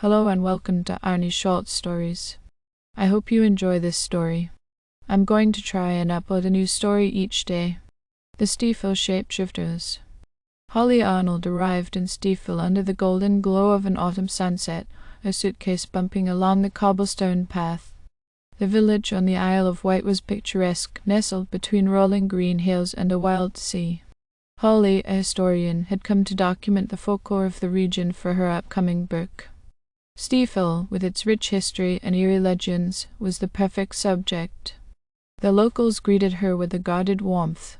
Hello and welcome to Arnie's Short Stories. I hope you enjoy this story. I'm going to try and upload a new story each day. The Steephill Shapeshifters. Holly Arnold arrived in Steephill under the golden glow of an autumn sunset, her suitcase bumping along the cobblestone path. The village on the Isle of Wight was picturesque, nestled between rolling green hills and a wild sea. Holly, a historian, had come to document the folklore of the region for her upcoming book. Steephill, with its rich history and eerie legends, was the perfect subject. The locals greeted her with a guarded warmth.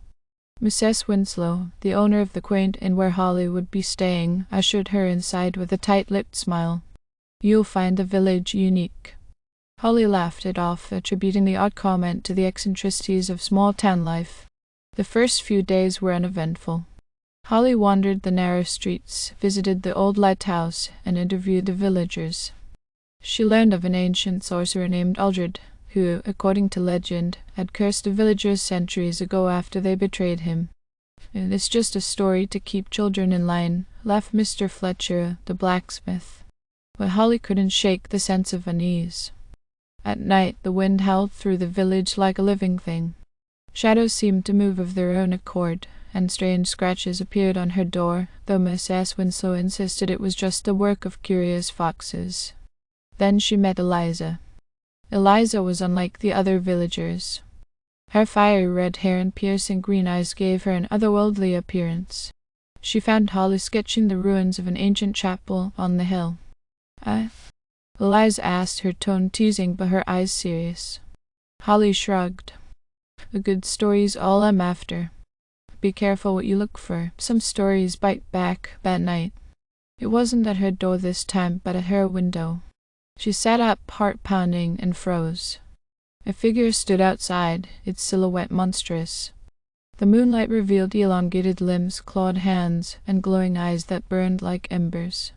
Mrs. Winslow, the owner of the quaint inn where Holly would be staying, ushered her inside with a tight-lipped smile. "You'll find the village unique." Holly laughed it off, attributing the odd comment to the eccentricities of small-town life. The first few days were uneventful. Holly wandered the narrow streets, visited the old lighthouse, and interviewed the villagers. She learned of an ancient sorcerer named Uldred, who, according to legend, had cursed the villagers centuries ago after they betrayed him. "It's just a story to keep children in line," laughed Mr. Fletcher, the blacksmith. But Holly couldn't shake the sense of unease. At night the wind howled through the village like a living thing. Shadows seemed to move of their own accord, and strange scratches appeared on her door, though Mrs. Winslow insisted it was just the work of curious foxes. Then she met Eliza. Eliza was unlike the other villagers. Her fiery red hair and piercing green eyes gave her an otherworldly appearance. She found Holly sketching the ruins of an ancient chapel on the hill. Eliza asked, her tone teasing but her eyes serious. Holly shrugged. "A good story's all I'm after. Be careful what you look for. Some stories bite back that night." It wasn't at her door this time, but at her window. She sat up, heart-pounding, and froze. A figure stood outside, its silhouette monstrous. The moonlight revealed elongated limbs, clawed hands, and glowing eyes that burned like embers.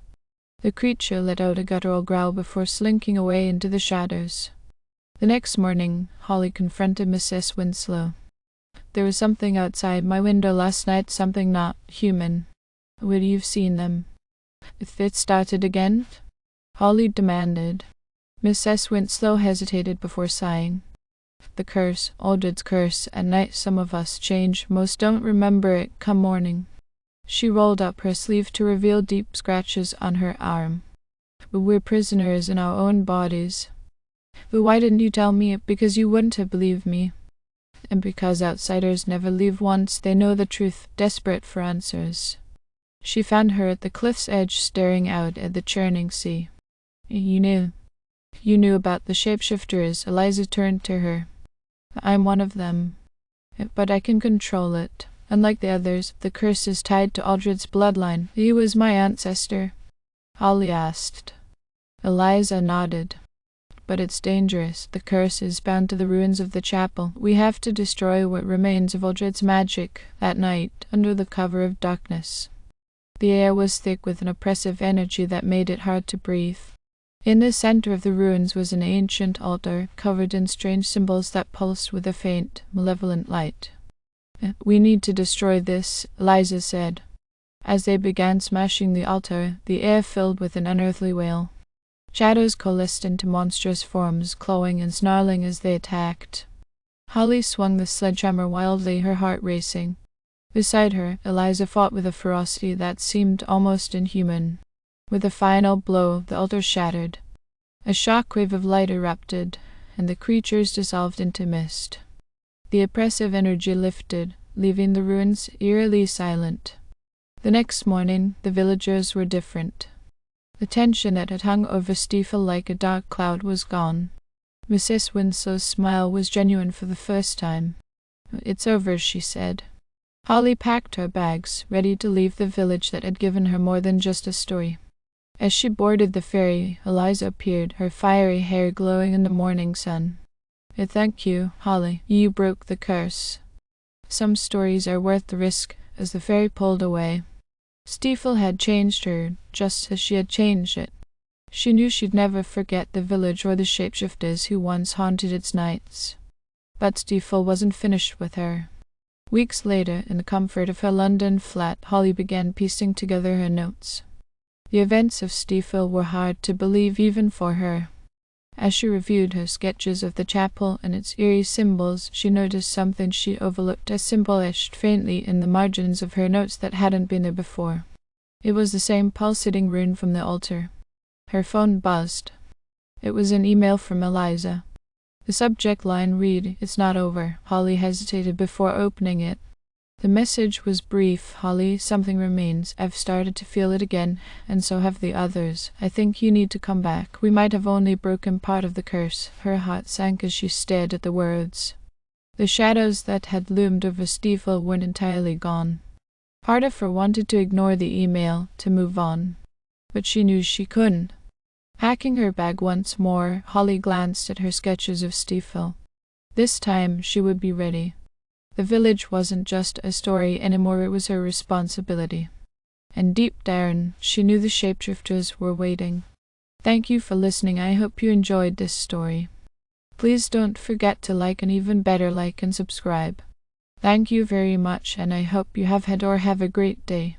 The creature let out a guttural growl before slinking away into the shadows. The next morning, Holly confronted Mrs. Winslow. "There was something outside my window last night, something not human. Would you've seen them?" "If it started again?" Holly demanded. Mrs. Winslow hesitated before sighing. "The curse, Uldred's curse. At night some of us change, most don't remember it come morning." She rolled up her sleeve to reveal deep scratches on her arm. "But we're prisoners in our own bodies." "But why didn't you tell me? Because you wouldn't have believed me." "And because outsiders never leave once they know the truth, desperate for answers." She found her at the cliff's edge staring out at the churning sea. You knew about the shapeshifters." Eliza turned to her. "I'm one of them. But I can control it. Unlike the others, the curse is tied to Uldred's bloodline. He was my ancestor." Holly asked. Eliza nodded. "But it's dangerous. The curse is bound to the ruins of the chapel. We have to destroy what remains of Uldred's magic that night, under the cover of darkness." The air was thick with an oppressive energy that made it hard to breathe. In the center of the ruins was an ancient altar, covered in strange symbols that pulsed with a faint, malevolent light. "We need to destroy this," Eliza said. As they began smashing the altar, the air filled with an unearthly wail. Shadows coalesced into monstrous forms, clawing and snarling as they attacked. Holly swung the sledgehammer wildly, her heart racing. Beside her, Eliza fought with a ferocity that seemed almost inhuman. With a final blow, the altar shattered. A shockwave of light erupted, and the creatures dissolved into mist. The oppressive energy lifted, leaving the ruins eerily silent. The next morning, the villagers were different. The tension that had hung over Steephill like a dark cloud was gone. Mrs. Winslow's smile was genuine for the first time. "It's over," she said. Holly packed her bags, ready to leave the village that had given her more than just a story. As she boarded the ferry, Eliza appeared, her fiery hair glowing in the morning sun. "Thank you, Holly. You broke the curse. Some stories are worth the risk." As the ferry pulled away, Steephill had changed her, just as she had changed it. She knew she'd never forget the village or the shapeshifters who once haunted its nights. But Steephill wasn't finished with her. Weeks later, in the comfort of her London flat, Holly began piecing together her notes. The events of Steephill were hard to believe even for her. As she reviewed her sketches of the chapel and its eerie symbols, she noticed something she overlooked, a symbol etched faintly in the margins of her notes that hadn't been there before. It was the same pulsating rune from the altar. Her phone buzzed. It was an email from Eliza. The subject line read, "It's not over." Holly hesitated before opening it. The message was brief. "Holly, something remains. I've started to feel it again, and so have the others. I think you need to come back. We might have only broken part of the curse." Her heart sank as she stared at the words. The shadows that had loomed over Steephill weren't entirely gone. Part of her wanted to ignore the email, to move on. But she knew she couldn't. Packing her bag once more, Holly glanced at her sketches of Steephill. This time she would be ready. The village wasn't just a story anymore, it was her responsibility. And deep down, she knew the shapeshifters were waiting. Thank you for listening. I hope you enjoyed this story. Please don't forget to like, and even better, like and subscribe. Thank you very much, and I hope you have had or have a great day.